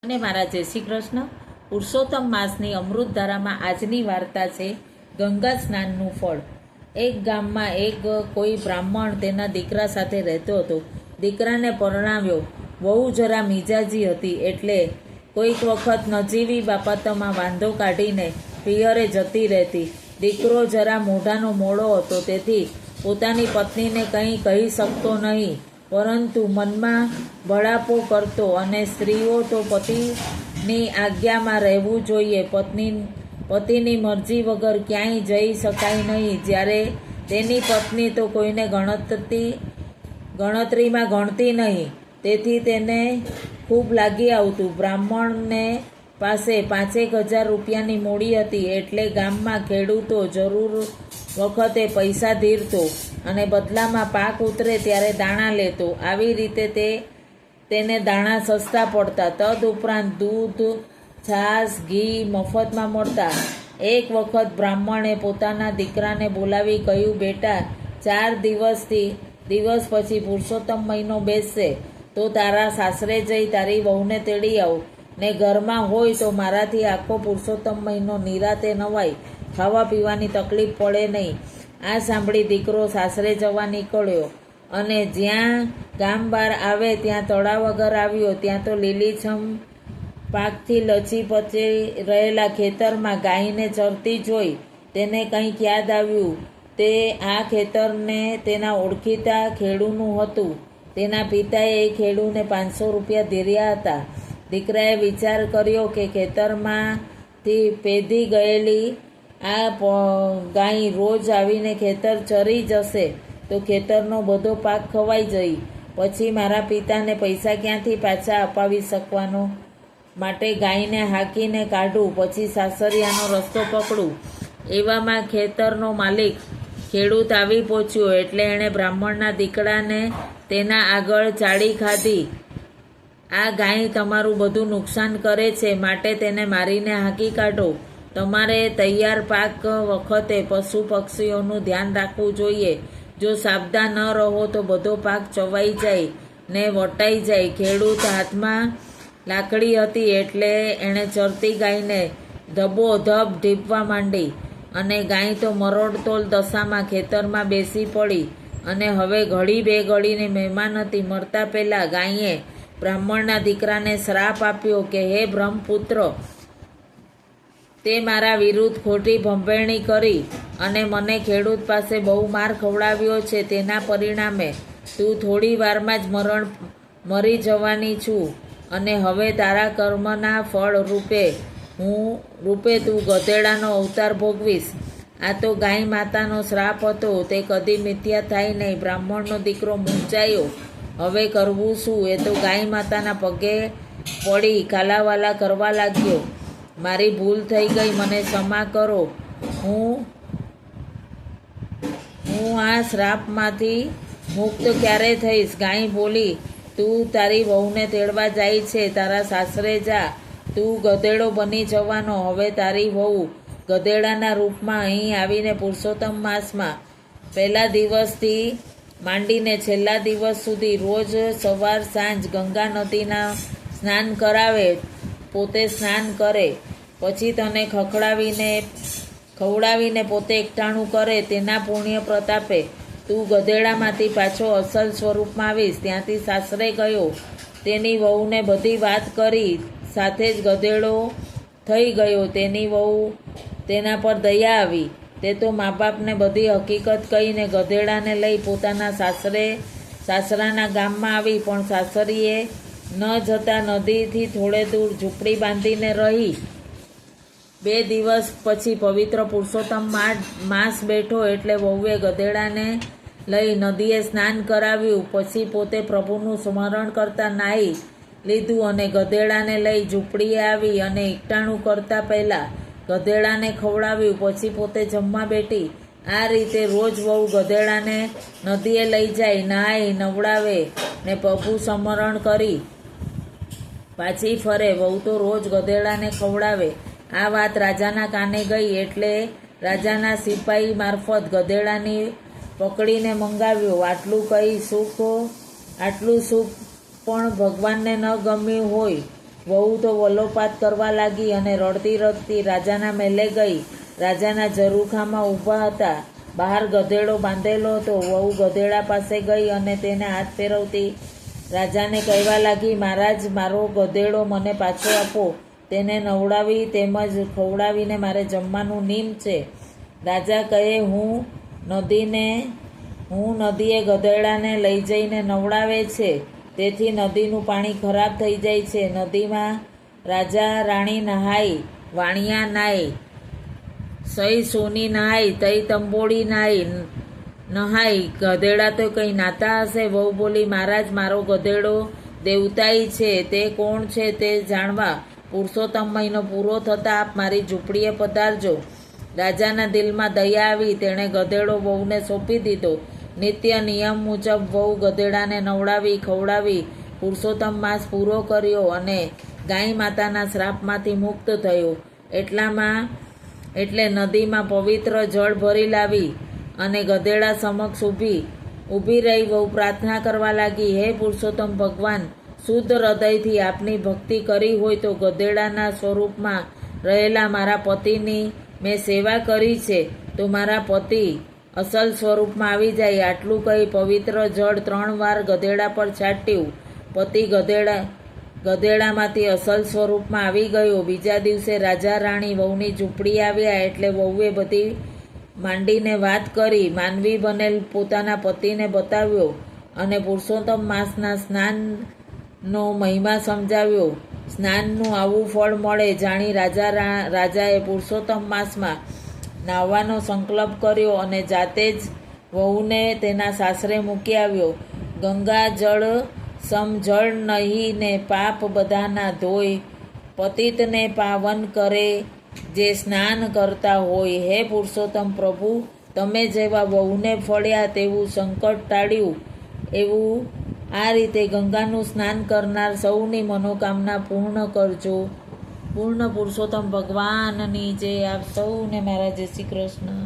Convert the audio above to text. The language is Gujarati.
અને મારા જય શ્રી કૃષ્ણ. પુરુષોત્તમ માસની અમૃતધારામાં આજની વાર્તા છે ગંગા સ્નાનનું ફળ. એક ગામમાં કોઈ બ્રાહ્મણ તેના દીકરા સાથે રહેતો હતો. દીકરાને પરણાવ્યો. વહુ જરા મિજાજી હતી એટલે કોઈક વખત નજીવી બાબતોમાં વાંધો કાઢીને પિયરે જતી રહેતી. દીકરો જરા મોઢાનો મોડો હતો, તેથી પોતાની પત્નીને કંઈ કહી શકતો નહીં, પરંતુ મનમાં બળાપો કરતો. અને સ્ત્રીઓ તો પતિની આજ્ઞામાં રહેવું જોઈએ, પતિની મરજી વગર ક્યાંય જઈ શકાય નહીં. જ્યારે તેની પત્ની તો કોઈને ગણતરીમાં ગણતી નહીં, તેથી તેને ખૂબ લાગી આવતું. બ્રાહ્મણને પાસે 5,000 રૂપિયાની મૂડી હતી, એટલે ગામમાં ખેડૂતો જરૂર વખતે પૈસા ધીરતો અને બદલામાં પાક ઉતરે ત્યારે દાણા લેતો. આવી રીતે તેને દાણા સસ્તા પડતા. તદુપરાંત દૂધ, છાશ, ઘી મફતમાં મળતા. એક વખત બ્રાહ્મણે પોતાના દીકરાને બોલાવી કહ્યું, બેટા, 4 દિવસ પછી પુરુષોત્તમ મહિનો બેસશે, તો તારા સાસરે જઈ તારી વહુને તેડી આવ, ને ઘરમાં હોય તો મારાથી આખો પુરુષોત્તમ મહિનો નિરાતે નવાય, ખાવા પીવાની તકલીફ પડે નહીં. આ સાંભળી દીકરો સાસરે જવા નીકળ્યો અને જ્યાં ગામ બહાર આવે ત્યાં તળાવ વગર આવ્યો. ત્યાં તો લીલીછમ પાકથી લચીપચી રહેલા ખેતરમાં ગાયને ચરતી જોઈ તેને કંઈક યાદ આવ્યું. તે આ ખેતરને તેના ઓળખીતા ખેડૂનું હતું. તેના પિતાએ એ ખેડૂને 500 રૂપિયા ધીર્યા હતા. દીકરાએ વિચાર કર્યો કે ખેતરમાંથી પેધી ગયેલી આ ગાય રોજ આવીને ખેતર ચરી જશે તો ખેતરનો બધો પાક ખવાઈ જઈ. પછી મારા પિતાને પૈસા ક્યાંથી પાછા અપાવી શકવાનો? માટે ગાયને હાંકીને કાઢું, પછી સાસરિયાનો રસ્તો પકડું. એવામાં ખેતરનો માલિક ખેડૂત આવી પહોંચ્યો, એટલે એણે બ્રાહ્મણના દીકરાને તેના આગળ ચાળી ખાધી. આ ગાય તમારું બધું નુકસાન કરે છે, માટે તેને મારીને હાંકી કાઢો. તમારે તૈયાર પાક વખતે પશુ પક્ષીઓનું ધ્યાન રાખવું જોઈએ. જો સાવધાન ન રહો તો બધો પાક ચવાઈ જાય ને વટાઈ જાય. ખેડૂત હાથમાં લાકડી હતી, એટલે એણે ચરતી ગાયને ધબોધબ ઢીપવા માંડી, અને ગાય તો મરોડતોલ દશામાં ખેતરમાં બેસી પડી. અને હવે ઘડી બે ઘડીને મહેમાન હતી. મરતા પહેલાં ગાયે બ્રાહ્મણના દીકરાને શ્રાપ આપ્યો કે હે બ્રહ્મપુત્ર, તે મારા વિરુદ્ધ ખોટી ભંભેરણી કરી અને મને ખેડૂત પાસે બહુ માર ખવડાવ્યો છે. તેના પરિણામે તું થોડી વારમાં જ મરી જવાની છું, અને હવે તારા કર્મના ફળ રૂપે તું ગધેડાનો અવતાર ભોગવીશ. આ તો ગાય માતાનો શ્રાપ હતો, તે કદી મિથ્યા થાય નહીં. બ્રાહ્મણનો દીકરો મૂંઝાયો. હવે કરવું શું? એ તો ગાય માતાના પગે પડી કાલાવાલા કરવા લાગ્યો. મારી ભૂલ થઈ ગઈ, મને ક્ષમા કરો. હું આ શ્રાપમાંથી મુક્ત ક્યારે થઈશ? ગાય બોલી, તું તારી વહુને તેડવા જાય છે, તારા સાસરે જા. તું ગધેડો બની જવાનો. હવે તારી વહુ ગધેડાના રૂપમાં અહીં આવીને પુરુષોત્તમ માસમાં પહેલા દિવસથી માંડીને છેલ્લા દિવસ સુધી રોજ સવાર સાંજ ગંગા નદીના સ્નાન કરાવે, પોતે સ્નાન કરે, પછી તને ખવડાવીને પોતે એકટાણું કરે. તેના પુણ્ય પ્રતાપે તું ગધેડામાંથી પાછો અસલ સ્વરૂપમાં આવીશ. ત્યાંથી સાસરે ગયો, તેની વહુને બધી વાત કરી, સાથે જ ગધેડો થઈ ગયો. તેની વહુ તેના પર દયા આવી. તે તો મા બાપને બધી હકીકત કહીને ગધેડાને લઈ પોતાના સાસરાના ગામમાં આવી. પણ સાસરીએ ન જતા નદીથી થોડે દૂર ઝૂંપડી બાંધીને રહી. 2 દિવસ પછી પવિત્ર પુરુષોત્તમ માસ બેઠો, એટલે વહુએ ગધેડાને લઈ નદીએ સ્નાન કરાવ્યું. પછી પોતે પ્રભુનું સ્મરણ કરતા નાહી લીધું અને ગધેડાને લઈ ઝૂંપડીએ આવી અને એકટાણું કરતા પહેલાં ગધેડાને ખવડાવ્યું. પછી પોતે જમવા બેઠી. આ રીતે રોજ વહુ ગધેડાને નદીએ લઈ જાય, નહાય, નવડાવે ને પ્રભુ સ્મરણ કરી પાછી ફરે. વહુ તો રોજ ગધેડાને ખવડાવે. આ વાત રાજાના કાને ગઈ, એટલે રાજાના સિપાહી મારફત ગધેડાની પકડીને મંગાવ્યો. આટલું સુખ પણ ભગવાનને ન ગમ્યું હોય વહુ તો વલોપાત કરવા લાગી અને રડતી રડતી રાજાના મહેલે ગઈ. રાજાના ઝરૂખામાં ઊભા હતા. બહાર ગધેડો બાંધેલો હતો. વહુ ગધેડા પાસે ગઈ અને તેને હાથ ફેરવતી રાજાને કહેવા લાગી, મહારાજ, મારો ગધેડો મને પાછો આપો. તેને નવડાવી તેમજ ખવડાવીને મારે જમવાનું નિયમ છે. રાજા કહે, નદીએ ગધેડાને લઈ જઈને નવડાવે છે, તેથી નદીનું પાણી ખરાબ થઈ જાય છે. નદીમાં રાજા રાણી નહાય, વાણિયા નાય, સઈ સોની નહાય, તઈ તંબોળી નહાય. ગધેડા તો કંઈ નાતા હશે. વહુ બોલી, મહારાજ, મારો ગધેડો દેવતાઈ છે. તે કોણ છે તે જાણવા પુરુષોત્તમ મહિનો પૂરો થતાં આપ મારી ઝૂંપડીએ પધારજો. રાજાના દિલમાં દયા આવી. તેણે ગધેડો વહુને સોંપી દીધો. નિત્ય નિયમ મુજબ વહુ ગધેડાને નવડાવી ખવડાવી પુરુષોત્તમ માસ પૂરો કર્યો અને ગાય માતાના શ્રાપમાંથી મુક્ત થયો. એટલે નદીમાં પવિત્ર જળ ભરી લાવી અને ગધેડા સમક્ષ ઊભી રહી વહુ પ્રાર્થના કરવા લાગી, હે પુરુષોત્તમ ભગવાન, શુદ્ધ હૃદયથી આપની ભક્તિ કરી હોય તો ગધેડાના સ્વરૂપમાં રહેલા મારા પતિની મેં સેવા કરી છે તો મારા પતિ અસલ સ્વરૂપમાં આવી જાય. આટલું કહી પવિત્ર જળ 3 વાર ગધેડા પર છાંટ્યું. પતિ ગધેડામાંથી અસલ સ્વરૂપમાં આવી ગયો. બીજા દિવસે રાજા રાણી વહુની ઝૂંપડી આવ્યા એટલે વહુએ બધી માંડીને વાત કરી. માનવી બનેલ પોતાના પતિને બતાવ્યો અને પુરુષોત્તમ માસના સ્નાનનો મહિમા સમજાવ્યો. સ્નાનનું આવું ફળ મળે જાણી રાજાએ પુરુષોત્તમ માસમાં નાહવાનો સંકલ્પ કર્યો અને જાતે જ વહુને તેના સાસરે મૂકી આવ્યો. ગંગા જળ સમ જળ નહીં ને પાપ બધાના ધોય, પતિતને પાવન કરે જે સ્નાન કરતા હોય. હે પુરુષોત્તમ પ્રભુ, તમે જેવા વહુને ફળ્યા તેવું સંકટ ટાળ્યું, એવું આ રીતે ગંગાનું સ્નાન કરનાર સૌની મનોકામના પૂર્ણ કરજો. પૂર્ણ પુરુષોત્તમ ભગવાનની જય. આપ સૌને મારા જય શ્રી કૃષ્ણ.